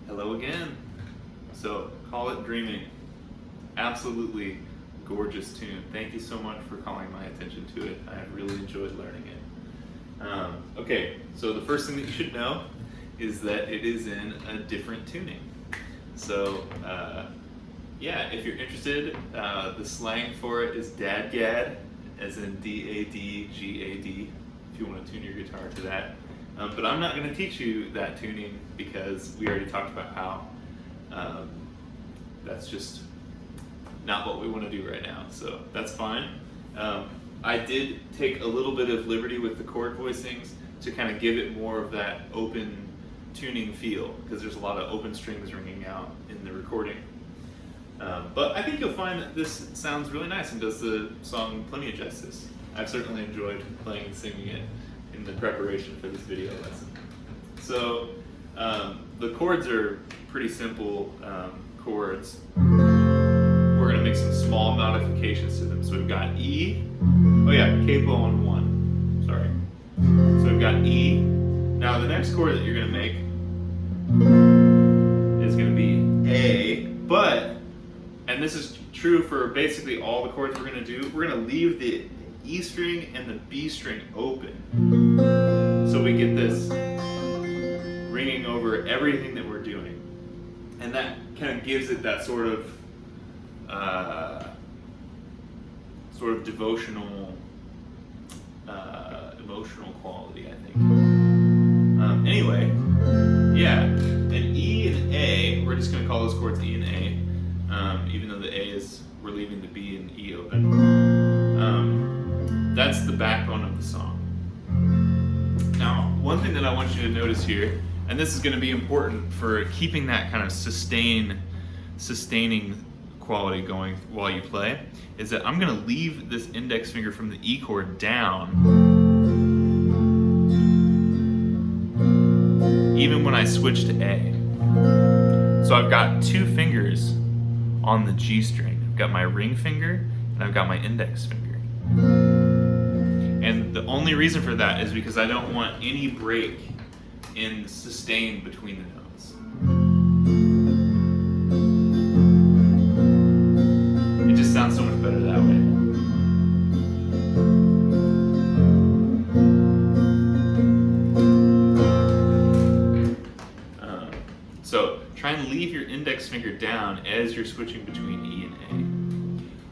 Hello again. So, Call It Dreaming. Absolutely gorgeous tune. Thank you so much for calling my attention to it. I have really enjoyed learning it. Okay, so the first thing that you should know is that it is in a different tuning. So, yeah, if you're interested, the slang for it is dadgad, as in D-A-D-G-A-D, if you want to tune your guitar to that. But I'm not going to teach you that tuning because we already talked about how that's just not what we want to do right now, so that's fine. I did take a little bit of liberty with the chord voicings to kind of give it more of that open tuning feel, because there's a lot of open strings ringing out in the recording. But I think you'll find that this sounds really nice and does the song plenty of justice. I've certainly enjoyed playing and singing it in the preparation for this video lesson. So the chords are pretty simple chords. We're going to make some small modifications to them. So we've got E, capo on 1, sorry. So we've got E. Now the next chord that you're going to make is going to be A, but, and this is true for basically all the chords we're going to do, we're going to leave the E string and the B string open. So we get this ringing over everything that we're doing. And that kind of gives it that sort of devotional, emotional quality, I think. Anyway, yeah, and E and A, we're just going to call those chords E and A, even though the A is, we're leaving the B and E open. That's the backbone of the song. Now, one thing that I want you to notice here, and this is going to be important for keeping that kind of sustaining quality going while you play, is that I'm going to leave this index finger from the E chord down even when I switch to A. So I've got two fingers on the G string. I've got my ring finger and I've got my index finger. And the only reason for that is because I don't want any break in the sustain between the notes. It just sounds so much better that way. So try and leave your index finger down as you're switching between E and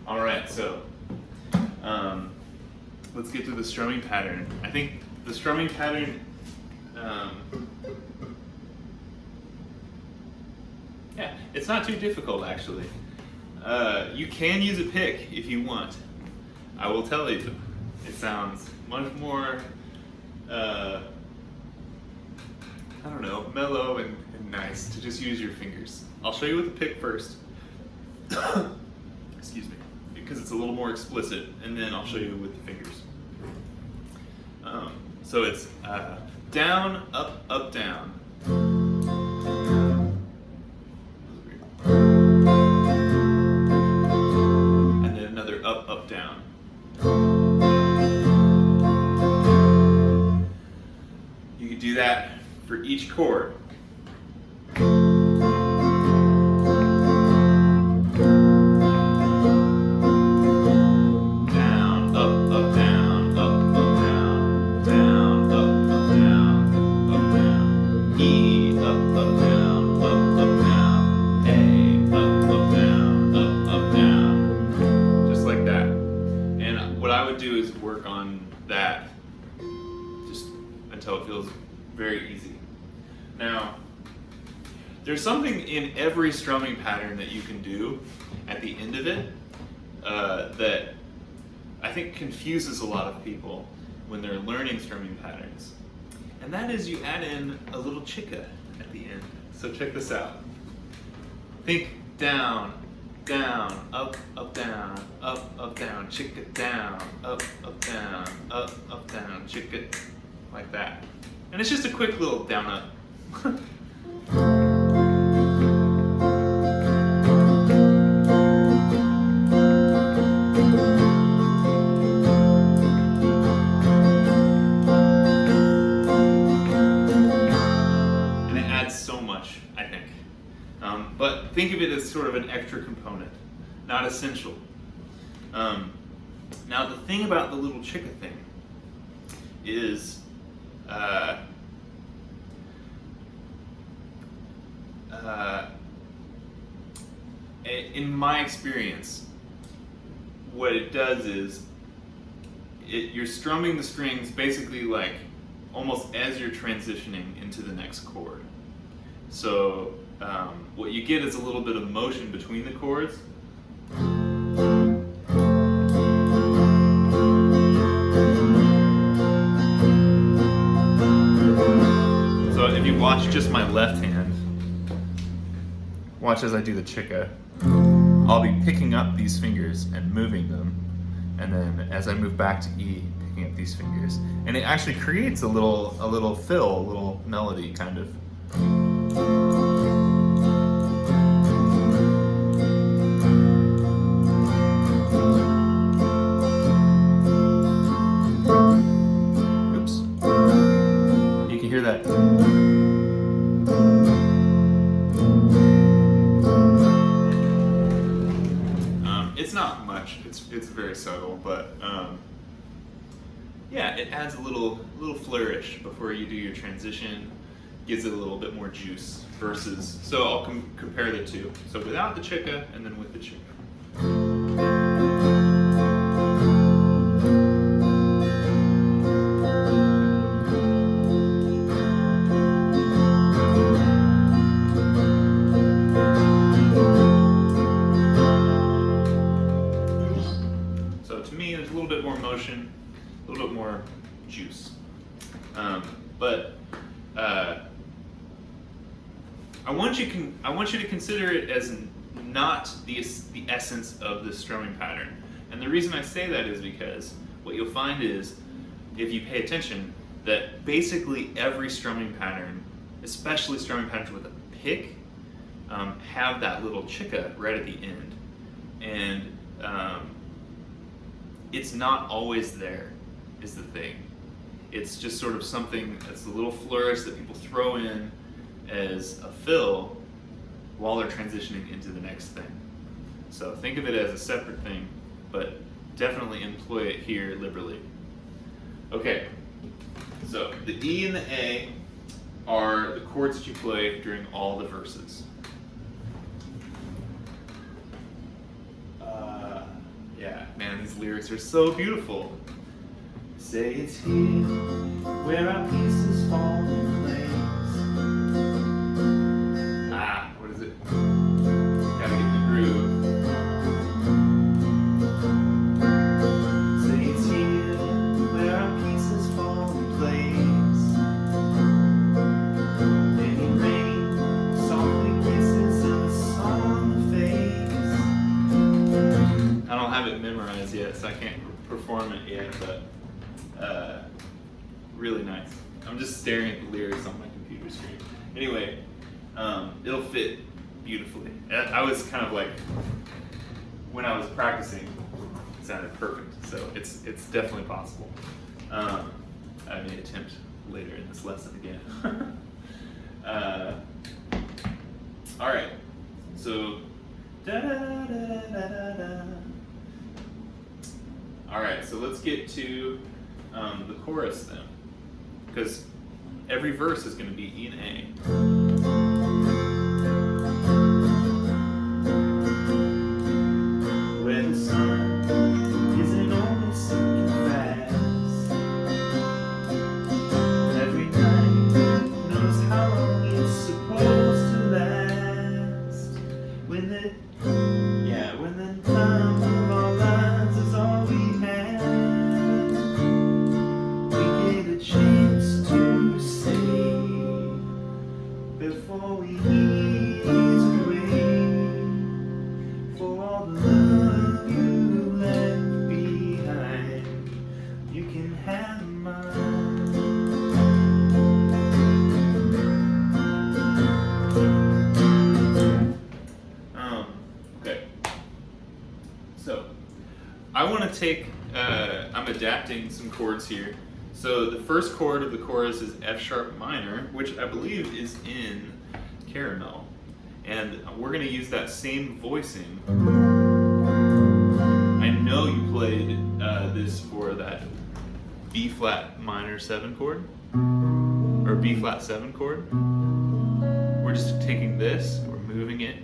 A. All right, so let's get to the strumming pattern. I think the strumming pattern, it's not too difficult actually. You can use a pick if you want. I will tell you, it sounds much more, mellow and nice to just use your fingers. I'll show you with the pick first. Excuse me, because it's a little more explicit, and then I'll show you with the fingers. So it's down, up, up, down. And then another up, up, down. You could do that for each chord. That just until it feels very easy. Now, there's something in every strumming pattern that you can do at the end of it that I think confuses a lot of people when they're learning strumming patterns. And that is you add in a little chicka at the end. So check this out. Think down, down, up, up, down, chicka down, up, down, chicka, like that. And it's just a quick little down, up. And it adds so much, I think. But think of it as sort of an extra component, not essential. Now the thing about the little chicka thing is in my experience, what it does is you're strumming the strings basically like almost as you're transitioning into the next chord. So what you get is a little bit of motion between the chords. So if you watch just my left hand, watch as I do the chicka, I'll be picking up these fingers and moving them, and then as I move back to E, picking up these fingers, and it actually creates a little fill, a little melody kind of. Oops. You can hear that. It's not much. It's very subtle, but yeah, it adds a little flourish before you do your transition. Gives it a little bit more juice versus. So I'll compare the two. So without the chicka and then with the chicka. There's a little bit more motion, a little bit more juice. But I want you to consider it as not the essence of the strumming pattern. And the reason I say that is because what you'll find is, if you pay attention, that basically every strumming pattern, especially strumming patterns with a pick, have that little chicka right at the end. And it's not always there, is the thing. It's just sort of something that's a little flourish that people throw in as a fill while they're transitioning into the next thing. So think of it as a separate thing, but definitely employ it here liberally. Okay, so the E and the A are the chords that you play during all the verses. Yeah, man, these lyrics are so beautiful. Say it's here where our pieces fall in place. What is it? Gotta get in the groove. Say it's here where our pieces fall in place. Then it rains, softly kisses, and a song fades. I don't have it memorized yet, so I can't perform it yet, but really nice. I'm just staring at the lyrics on my computer screen. Anyway, it'll fit beautifully. I was kind of like, when I was practicing, it sounded perfect, so it's definitely possible. I may attempt later in this lesson again. All right, so da da da da da da. All right, so let's get to the chorus then, because every verse is going to be E and A. Where the sun isn't always sinking fast, every night knows how long it's supposed to last. When the time of our lives is all we have, we get a chance to say before we ease away, for all the love you left behind, you can have mine. Okay. So, I want to take, I'm adapting some chords here. So the first chord of the chorus is F sharp minor, which I believe is in Caramel. And we're going to use that same voicing. I know you played this for that B flat minor 7 chord, or B flat 7 chord. We're just taking this, we're moving it.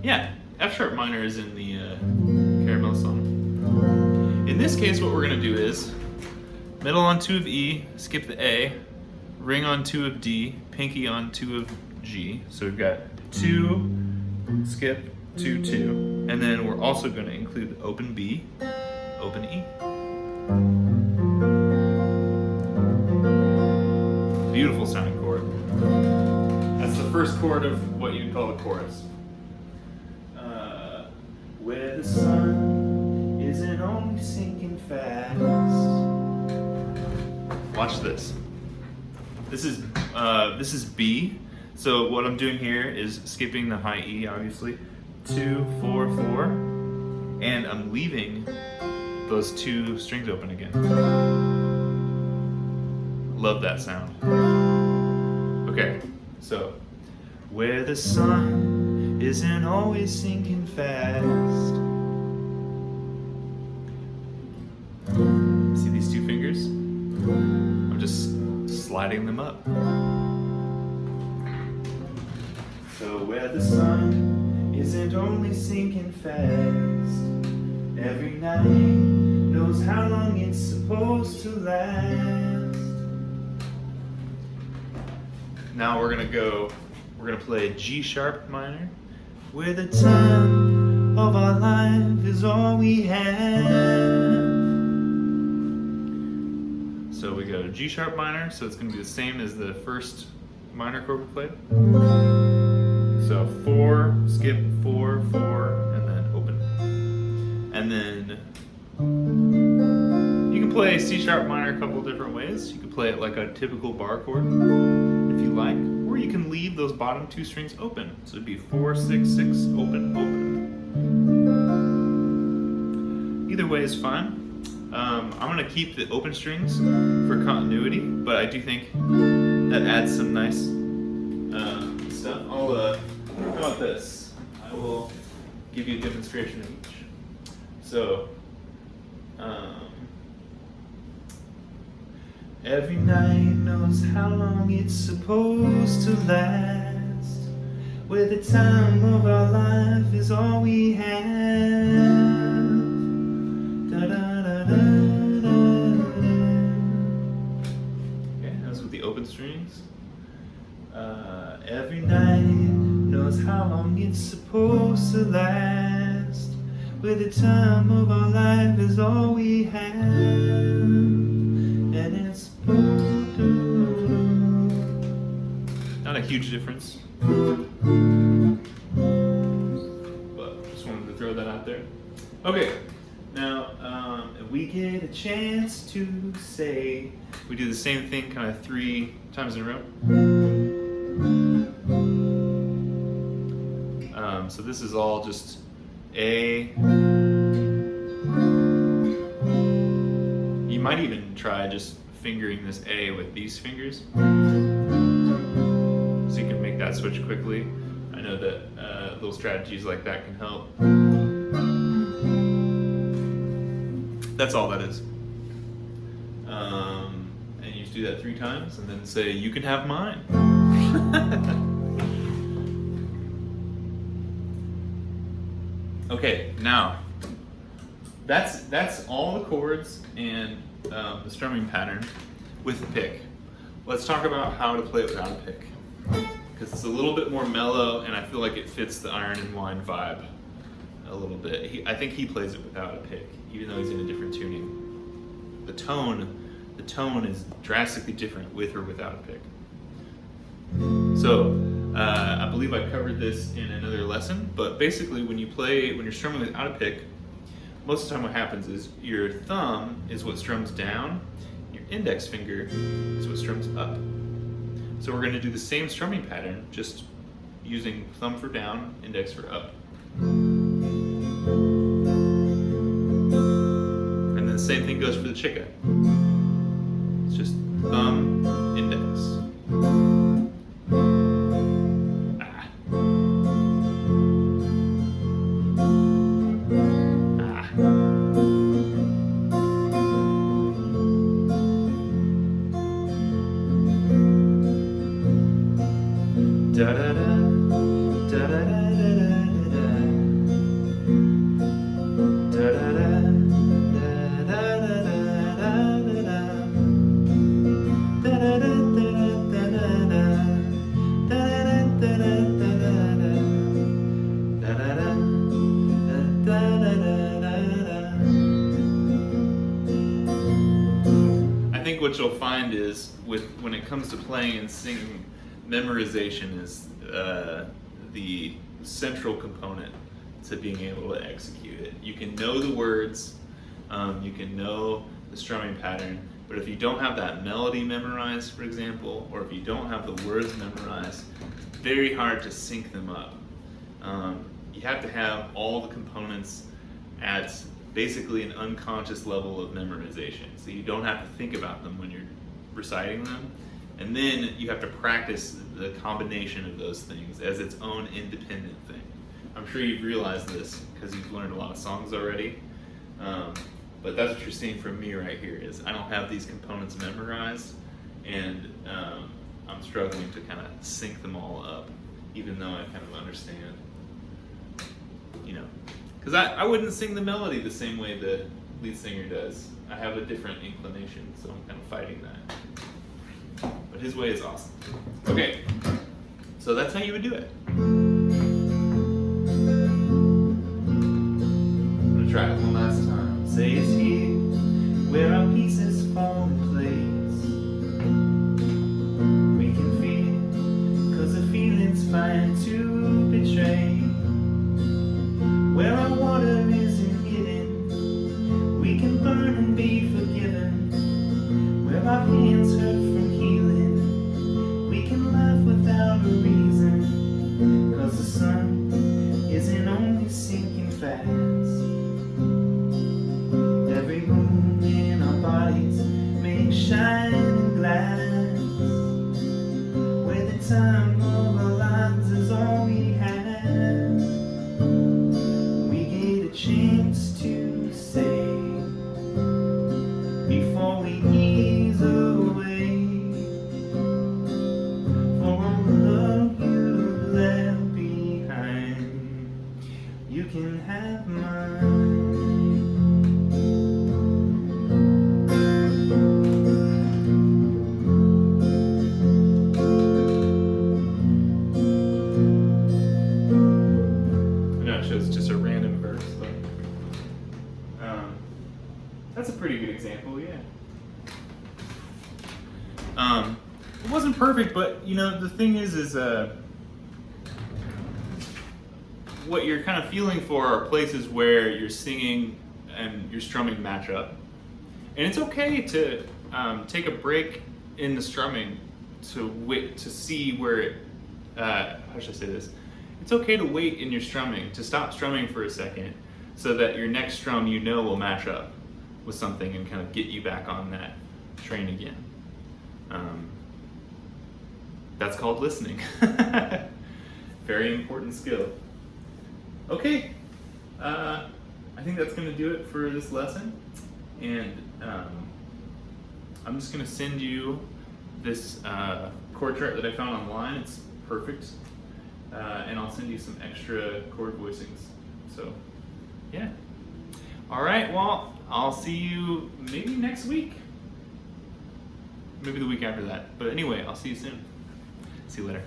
Yeah, F sharp minor is in the Caramel song. In this case, what we're going to do is middle on 2 of E, skip the A, ring on 2 of D, pinky on 2 of G. So we've got 2, skip, 2, 2. And then we're also going to include open B, open E. Beautiful sounding chord. That's the first chord of what you'd call a chorus. Where the sun isn't only sinking fast. Watch this. This is B. So what I'm doing here is skipping the high E, obviously. 2, 4, 4, and I'm leaving those 2 strings open again. Love that sound. Okay, so where the sun isn't always sinking fast. See these 2 fingers? I'm just sliding them up. So where the sun isn't only sinking fast, every night knows how long it's supposed to last. Now we're gonna play G sharp minor, where the time of our life is all we have. So we go G sharp minor, so it's gonna be the same as the first minor chord we played. So 4, skip 4, 4, and then open. And then you can play C sharp minor a couple different ways. You can play it like a typical bar chord, if you like, or you can leave those bottom 2 strings open. So it'd be 4, 6, 6, open, open. Either way is fine. I'm gonna keep the open strings for continuity, but I do think that adds some nice stuff. How about this? I will give you a demonstration of each. So, every night knows how long it's supposed to last, where the time of our life is all we have. Da, da, da, da, da, da. Okay, that's with the open strings. Every night knows how long it's supposed to last, where the time of our life is all we have, and it's supposed to. Not a huge difference, but just wanted to throw that out there. Okay, now if we get a chance to say, we do the same thing kind of 3 times in a row. So this is all just A. You might even try just fingering this A with these fingers, so you can make that switch quickly. I know that little strategies like that can help. That's all that is. And you just do that 3 times and then say, you can have mine. Okay, now that's all the chords and the strumming pattern with the pick. Let's talk about how to play it without a pick, because it's a little bit more mellow and I feel like it fits the Iron and Wine vibe a little bit. I think he plays it without a pick, even though he's in a different tuning. The tone is drastically different with or without a pick. So I believe I covered this in another lesson, but basically when you're strumming without a pick, most of the time what happens is your thumb is what strums down, your index finger is what strums up. So we're going to do the same strumming pattern, just using thumb for down, index for up. And then the same thing goes for the chica. It's just thumb, index. Da da da, da da da da da da da da I think what you'll find is when it comes to playing and singing, memorization is the central component to being able to execute it. You can know the words, you can know the strumming pattern, but if you don't have that melody memorized, for example, or if you don't have the words memorized, it's very hard to sync them up. You have to have all the components at basically an unconscious level of memorization, so you don't have to think about them when you're reciting them. And then you have to practice the combination of those things as its own independent thing. I'm sure you've realized this because you've learned a lot of songs already. But that's what you're seeing from me right here is I don't have these components memorized, and I'm struggling to kind of sync them all up, even though I kind of understand, because I wouldn't sing the melody the same way the lead singer does. I have a different inclination, so I'm kind of fighting that. But his way is awesome. Okay, so that's how you would do it. I'm gonna try it one last time. Say it's here, where our pieces fall in place. We can feel, 'cause the feeling's fine to betray. Where our water isn't hidden, we can burn and be forgiven. Where our hands hurt from healing, we can laugh without a reason. 'Cause the sun isn't only sinking fast. Every moon in our bodies makes shining glass. Where the time of our lives is all we have. Chance to say before we ease away, for all the love you left behind, you can have mine. I know it shows just a random verse, but that's a pretty good example, yeah. It wasn't perfect, but the thing is what you're kind of feeling for are places where your singing and your strumming match up. And it's okay to take a break in the strumming to see where it, how should I say this? It's okay to wait in your strumming, to stop strumming for a second, so that your next strum will match up with something and kind of get you back on that train again. That's called listening. Very important skill. Okay, I think that's going to do it for this lesson, and I'm just going to send you this chord chart that I found online. It's perfect, and I'll send you some extra chord voicings. So, yeah. All right, well, I'll see you maybe next week. Maybe the week after that. But anyway, I'll see you soon. See you later.